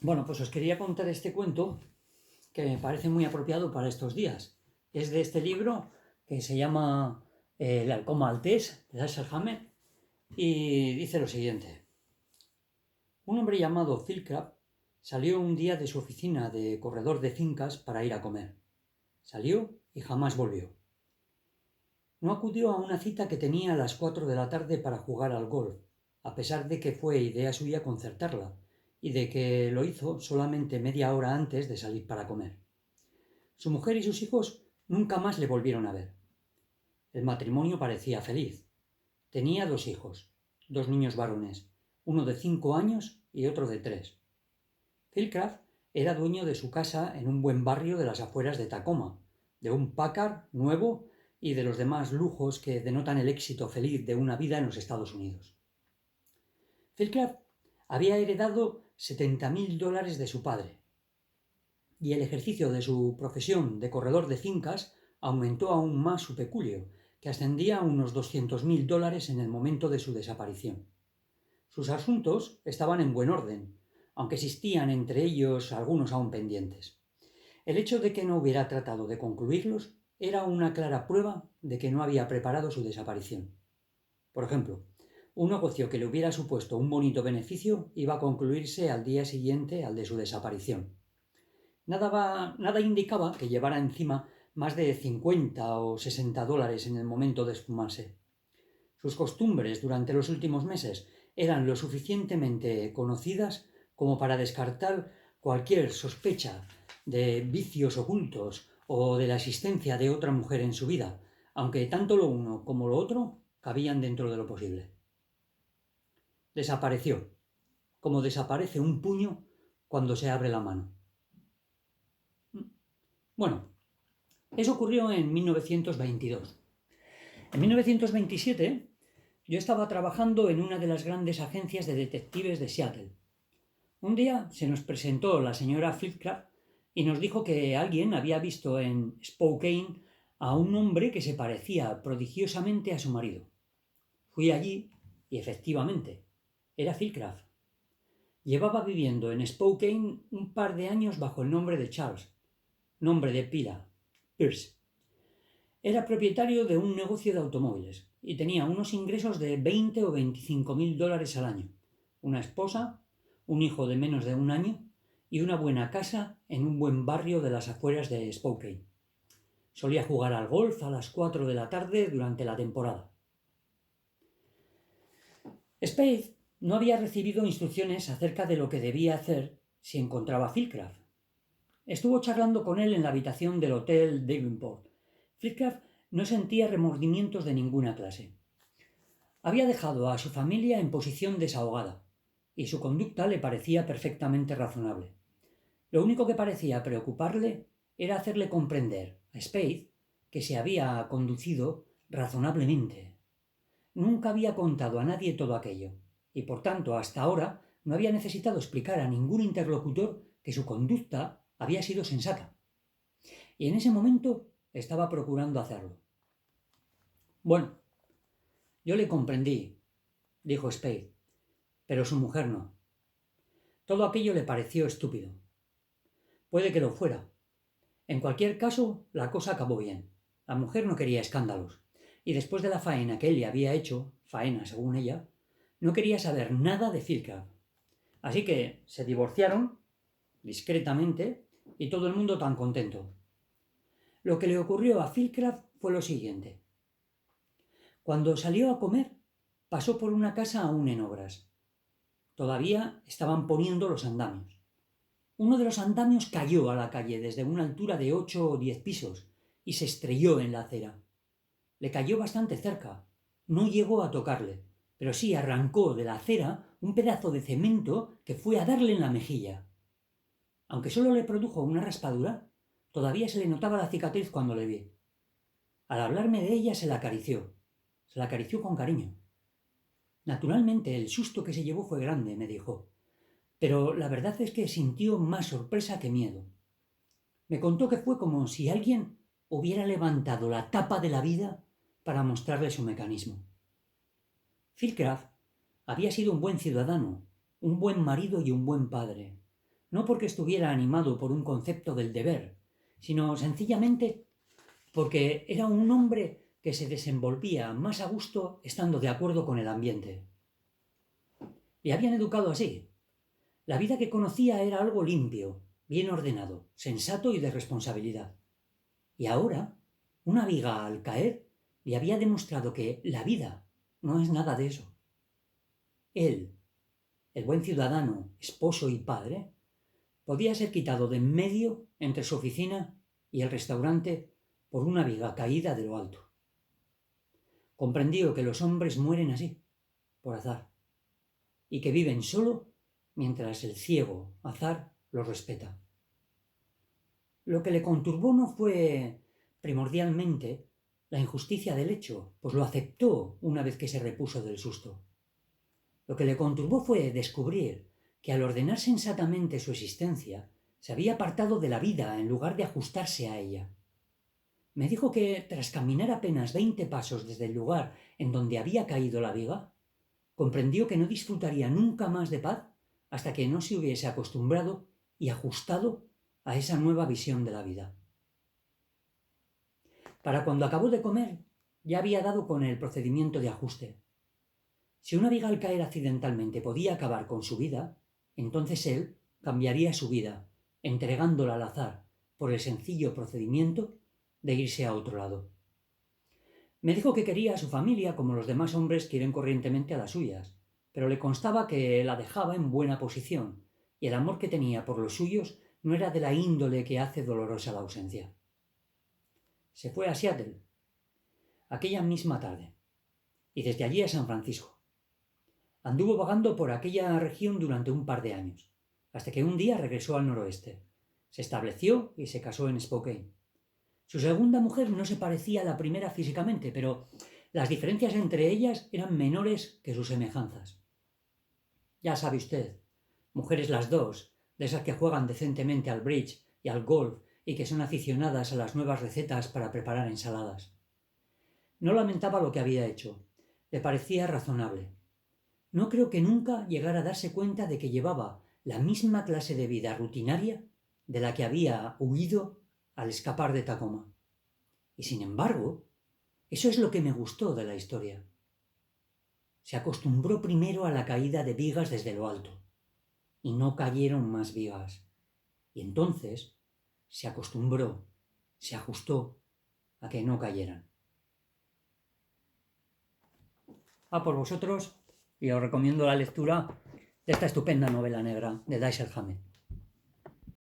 Bueno, pues os quería contar este cuento que me parece muy apropiado para estos días. Es de este libro que se llama El halcón maltés, de Dashiell Hammett, y dice lo siguiente. Un hombre llamado Phil Crabb salió un día de su oficina de corredor de fincas para ir a comer. Salió y jamás volvió. No acudió a una cita que tenía a las 4 de la tarde para jugar al golf, a pesar de que fue idea suya concertarla, y de que lo hizo solamente media hora antes de salir para comer. Su mujer y sus hijos nunca más le volvieron a ver. El matrimonio parecía feliz. Tenía dos hijos, dos niños varones, uno de 5 años y otro de 3. Phil Crabb era dueño de su casa en un buen barrio de las afueras de Tacoma, de un Packard nuevo y de los demás lujos que denotan el éxito feliz de una vida en los Estados Unidos. Phil Crabb había heredado $70,000 de su padre, y el ejercicio de su profesión de corredor de fincas aumentó aún más su peculio, que ascendía a unos $200,000 en el momento de su desaparición. Sus asuntos estaban en buen orden, aunque existían entre ellos algunos aún pendientes. El hecho de que no hubiera tratado de concluirlos era una clara prueba de que no había preparado su desaparición. Por ejemplo, un negocio que le hubiera supuesto un bonito beneficio iba a concluirse al día siguiente al de su desaparición. Nada indicaba que llevara encima más de 50 o $60 en el momento de esfumarse. Sus costumbres durante los últimos meses eran lo suficientemente conocidas como para descartar cualquier sospecha de vicios ocultos o de la existencia de otra mujer en su vida, aunque tanto lo uno como lo otro cabían dentro de lo posible. Desapareció, como desaparece un puño cuando se abre la mano. Bueno, eso ocurrió en 1922. En 1927 yo estaba trabajando en una de las grandes agencias de detectives de Seattle. Un día se nos presentó la señora Flitcraft y nos dijo que alguien había visto en Spokane a un hombre que se parecía prodigiosamente a su marido. Fui allí y efectivamente era Philcraft. Llevaba viviendo en Spokane un par de años bajo el nombre de Charles, nombre de pila, Pierce. Era propietario de un negocio de automóviles y tenía unos ingresos de 20 o $25,000 al año, una esposa, un hijo de menos de un año y una buena casa en un buen barrio de las afueras de Spokane. Solía jugar al golf a las 4 de la tarde durante la temporada. Spade no había recibido instrucciones acerca de lo que debía hacer si encontraba a Philcraft. Estuvo charlando con él en la habitación del Hotel Davenport. Philcraft no sentía remordimientos de ninguna clase. Había dejado a su familia en posición desahogada, y su conducta le parecía perfectamente razonable. Lo único que parecía preocuparle era hacerle comprender a Spade que se había conducido razonablemente. Nunca había contado a nadie todo aquello, y por tanto hasta ahora no había necesitado explicar a ningún interlocutor que su conducta había sido sensata. Y en ese momento estaba procurando hacerlo. Bueno, yo le comprendí, dijo Spade, pero su mujer no. Todo aquello le pareció estúpido. Puede que lo fuera. En cualquier caso, la cosa acabó bien. La mujer no quería escándalos, y después de la faena que él le había hecho, faena según ella, no quería saber nada de Philcraft. Así que se divorciaron, discretamente, y todo el mundo tan contento. Lo que le ocurrió a Philcraft fue lo siguiente. Cuando salió a comer, pasó por una casa aún en obras. Todavía estaban poniendo los andamios. Uno de los andamios cayó a la calle desde una altura de 8 o 10 pisos y se estrelló en la acera. Le cayó bastante cerca. No llegó a tocarle, pero sí arrancó de la acera un pedazo de cemento que fue a darle en la mejilla. Aunque solo le produjo una raspadura, todavía se le notaba la cicatriz cuando le vi. Al hablarme de ella se la acarició con cariño. Naturalmente el susto que se llevó fue grande, me dijo, pero la verdad es que sintió más sorpresa que miedo. Me contó que fue como si alguien hubiera levantado la tapa de la vida para mostrarle su mecanismo. Philcraft había sido un buen ciudadano, un buen marido y un buen padre. no porque estuviera animado por un concepto del deber, sino sencillamente porque era un hombre que se desenvolvía más a gusto estando de acuerdo con el ambiente. Le habían educado así. La vida que conocía era algo limpio, bien ordenado, sensato y de responsabilidad. Y ahora, una viga al caer le había demostrado que la vida no es nada de eso. Él, el buen ciudadano, esposo y padre, podía ser quitado de en medio entre su oficina y el restaurante por una viga caída de lo alto. Comprendió que los hombres mueren así, por azar, y que viven solo mientras el ciego azar los respeta. Lo que le conturbó no fue primordialmente la injusticia del hecho, pues lo aceptó una vez que se repuso del susto. Lo que le conturbó fue descubrir que al ordenar sensatamente su existencia, se había apartado de la vida en lugar de ajustarse a ella. Me dijo que, tras caminar apenas 20 pasos desde el lugar en donde había caído la viga, comprendió que no disfrutaría nunca más de paz hasta que no se hubiese acostumbrado y ajustado a esa nueva visión de la vida. Para cuando acabó de comer, ya había dado con el procedimiento de ajuste. Si una viga al caer accidentalmente podía acabar con su vida, entonces él cambiaría su vida, entregándola al azar por el sencillo procedimiento de irse a otro lado. Me dijo que quería a su familia como los demás hombres quieren corrientemente a las suyas, pero le constaba que la dejaba en buena posición, y el amor que tenía por los suyos no era de la índole que hace dolorosa la ausencia. Se fue a Seattle aquella misma tarde, y desde allí a San Francisco. Anduvo vagando por aquella región durante un par de años, hasta que un día regresó al noroeste. Se estableció y se casó en Spokane. Su segunda mujer no se parecía a la primera físicamente, pero las diferencias entre ellas eran menores que sus semejanzas. Ya sabe usted, mujeres las dos, de esas que juegan decentemente al bridge y al golf y que son aficionadas a las nuevas recetas para preparar ensaladas. No lamentaba lo que había hecho. Le parecía razonable. No creo que nunca llegara a darse cuenta de que llevaba la misma clase de vida rutinaria de la que había huido al escapar de Tacoma. Y sin embargo, eso es lo que me gustó de la historia. Se acostumbró primero a la caída de vigas desde lo alto, y no cayeron más vigas. Y entonces se acostumbró, se ajustó a que no cayeran. A por vosotros, y os recomiendo la lectura de esta estupenda novela negra de Dashiell Hammett.